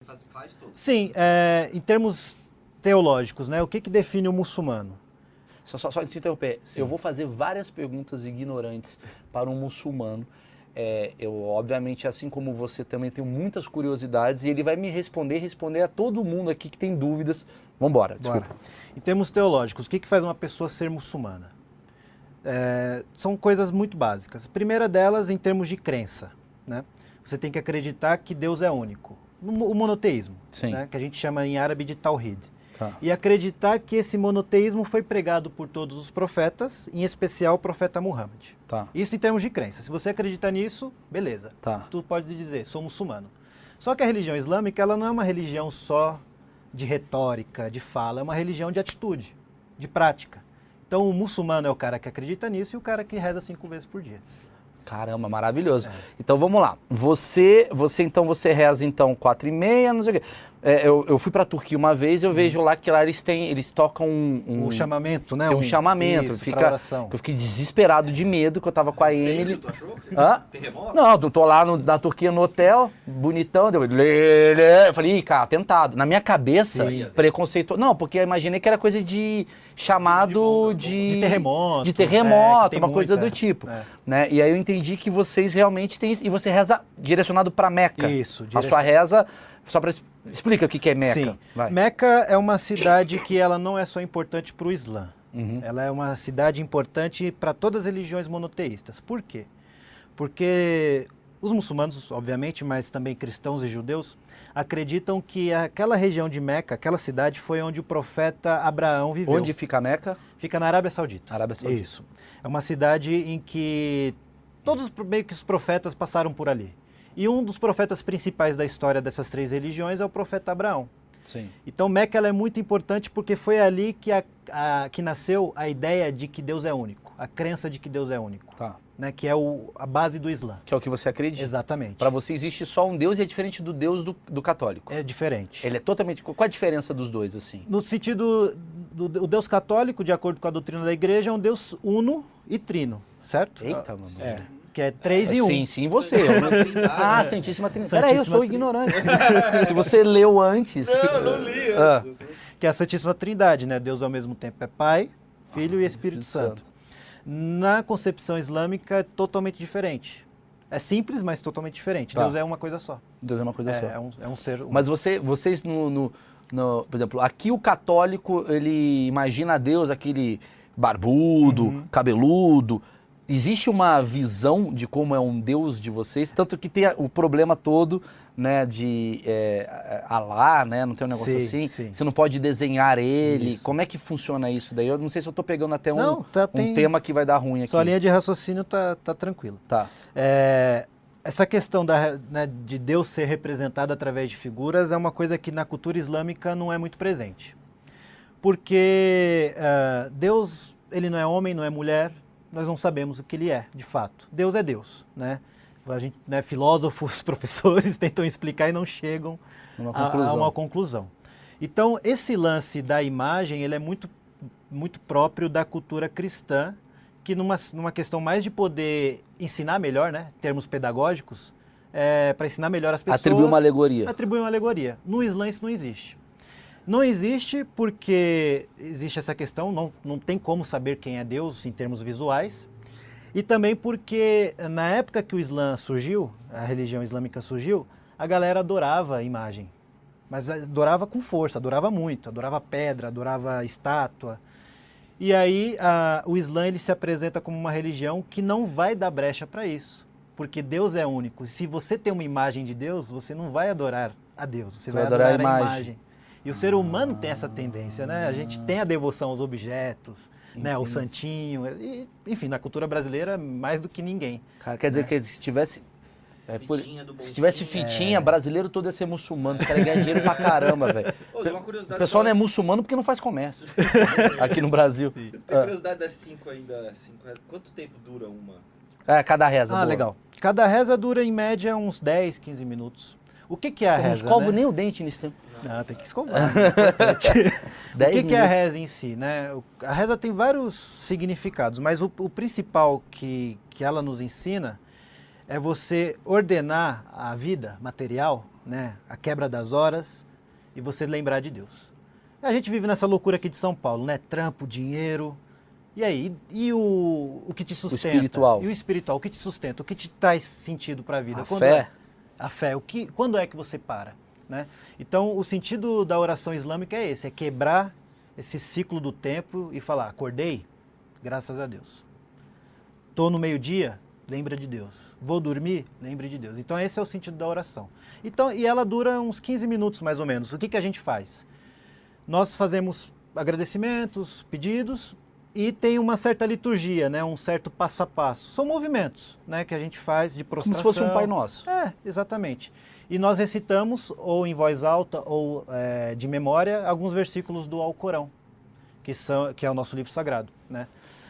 Faz tudo. Sim, em termos teológicos, né? O que define o muçulmano? Só te interromper, Sim. eu vou fazer várias perguntas ignorantes para um muçulmano. Eu, obviamente, assim como você, também tenho muitas curiosidades e ele vai me responder a todo mundo aqui que tem dúvidas. Vambora, desculpa. Bora. Em termos teológicos, o que faz uma pessoa ser muçulmana? São coisas muito básicas. A primeira delas, em termos de crença, né? Você tem que acreditar que Deus é único. O monoteísmo, né? Que a gente chama em árabe de Tawhid. Tá. E acreditar que esse monoteísmo foi pregado por todos os profetas, em especial o profeta Muhammad. Tá. Isso em termos de crença. Se você acreditar nisso, beleza. Tá. Tu pode dizer, sou muçulmano. Só que a religião islâmica, ela não é uma religião só de retórica, de fala, é uma religião de atitude, de prática. Então o muçulmano é o cara que acredita nisso e o cara que reza 5 vezes por dia. Caramba, maravilhoso. Então vamos lá. Você reza então 4h30, não sei o quê. Eu fui pra Turquia uma vez, eu vejo lá que lá eles tocam O chamamento, né? Tem um chamamento. Isso, pra oração. Eu fiquei desesperado de medo, que eu tava com a Emily. Tu achou? Hã? Terremoto? Não, eu tô lá na Turquia no hotel, bonitão, eu falei, ih, cara, atentado. Na minha cabeça, Sim. preconceito. Não, porque eu imaginei que era coisa de chamado De terremoto. De terremoto, tem uma coisa muita, do tipo. Né? E aí eu entendi que vocês realmente têm isso. E você reza direcionado pra Meca. Isso, A sua reza, só pra... Explica o que é Meca. Sim. Vai. Meca é uma cidade que ela não é só importante para o Islã. Ela é uma cidade importante para todas as religiões monoteístas. Por quê? Porque os muçulmanos, obviamente, mas também cristãos e judeus, acreditam que aquela região de Meca, aquela cidade, foi onde o profeta Abraão viveu. Onde fica Meca? Fica na Arábia Saudita. Arábia Saudita. Isso. É uma cidade em que todos meio que os profetas passaram por ali. E um dos profetas principais da história dessas 3 religiões é o profeta Abraão. Sim. Então Meca ela é muito importante porque foi ali que nasceu a ideia de que Deus é único, a crença de que Deus é único, Tá. né, que é a base do Islã. Que é o que você acredita? Exatamente. Para você existe só um Deus e é diferente do Deus do católico. É diferente. Ele é totalmente... Qual a diferença dos dois, assim? No sentido, o Deus católico, de acordo com a doutrina da igreja, é um Deus uno e trino, certo? Eita, mano. Que é 3 em 1. Sim, você. Santíssima Trindade. Peraí, eu sou ignorante. Se você leu antes... Não li. Que é a Santíssima Trindade, né? Deus ao mesmo tempo é Pai, Filho e Espírito Santo. Na concepção islâmica é totalmente diferente. É simples, mas totalmente diferente. Tá. Deus é uma coisa só. Deus é uma coisa só. É um ser humano. Mas vocês, por exemplo, aqui o católico, ele imagina Deus, aquele barbudo, cabeludo. Existe uma visão de como é um Deus de vocês? Tanto que tem o problema todo, né, de Alá, né? Não tem um negócio assim? Sim. Você não pode desenhar ele. Isso. Né? Como é que funciona isso daí? Eu não sei se eu tô pegando até um tem... tema que vai dar ruim aqui. Sua linha de raciocínio tá tranquila. Tá. Essa questão de Deus ser representado através de figuras é uma coisa que na cultura islâmica não é muito presente. Porque Deus, ele não é homem, não é mulher, nós não sabemos o que ele é, de fato. Deus é Deus, né? A gente, né, filósofos, professores tentam explicar e não chegam a uma conclusão. Então, esse lance da imagem, ele é muito, muito próprio da cultura cristã, que numa questão mais de poder ensinar melhor, né, termos pedagógicos, para ensinar melhor as pessoas... Atribui uma alegoria. Atribui uma alegoria. No Islã isso não existe. Não existe porque existe essa questão, não tem como saber quem é Deus em termos visuais. E também porque na época que o Islã surgiu, a religião islâmica surgiu, a galera adorava a imagem. Mas adorava com força, adorava muito, adorava pedra, adorava estátua. E aí o Islã ele se apresenta como uma religião que não vai dar brecha para isso. Porque Deus é único. Se você tem uma imagem de Deus, você não vai adorar a Deus, você vai adorar a imagem. E o ser humano tem essa tendência, né? A gente tem a devoção aos objetos, né? Ao santinho, enfim, na cultura brasileira, mais do que ninguém. Cara, quer dizer que se tivesse... Se tivesse fitinha, brasileiro todo ia ser muçulmano. Os caras ganham dinheiro pra caramba, velho. O pessoal não é muçulmano porque não faz comércio aqui no Brasil. Tem curiosidade das 5 ainda. Quanto tempo dura uma? Cada reza. Boa. Legal. Cada reza dura em média uns 10, 15 minutos. O que é a reza? Não escovo né? nem o dente nesse tempo. Não, tem que escovar. É importante. O que é a minutos. reza em si? Né? A reza tem vários significados, mas o principal que ela nos ensina é você ordenar a vida material, né, a quebra das horas e você lembrar de Deus. A gente vive nessa loucura aqui de São Paulo, né? Trampo, dinheiro. E aí? E o que te sustenta? O espiritual. E o espiritual, o que te sustenta? O que te traz sentido para a vida? A fé. A fé. Quando é que você para? Né? Então, o sentido da oração islâmica é esse, é quebrar esse ciclo do tempo e falar, acordei, graças a Deus. Tô no meio-dia, lembra de Deus. Vou dormir, lembre de Deus. Então, esse é o sentido da oração. Então, e ela dura uns 15 minutos, mais ou menos. O que a gente faz? Nós fazemos agradecimentos, pedidos e tem uma certa liturgia, né? Um certo passo a passo. São movimentos, né, que a gente faz de prostração. Como se fosse um Pai Nosso. É, exatamente. E nós recitamos, ou em voz alta, ou de memória, alguns versículos do Alcorão, que é o nosso livro sagrado, né?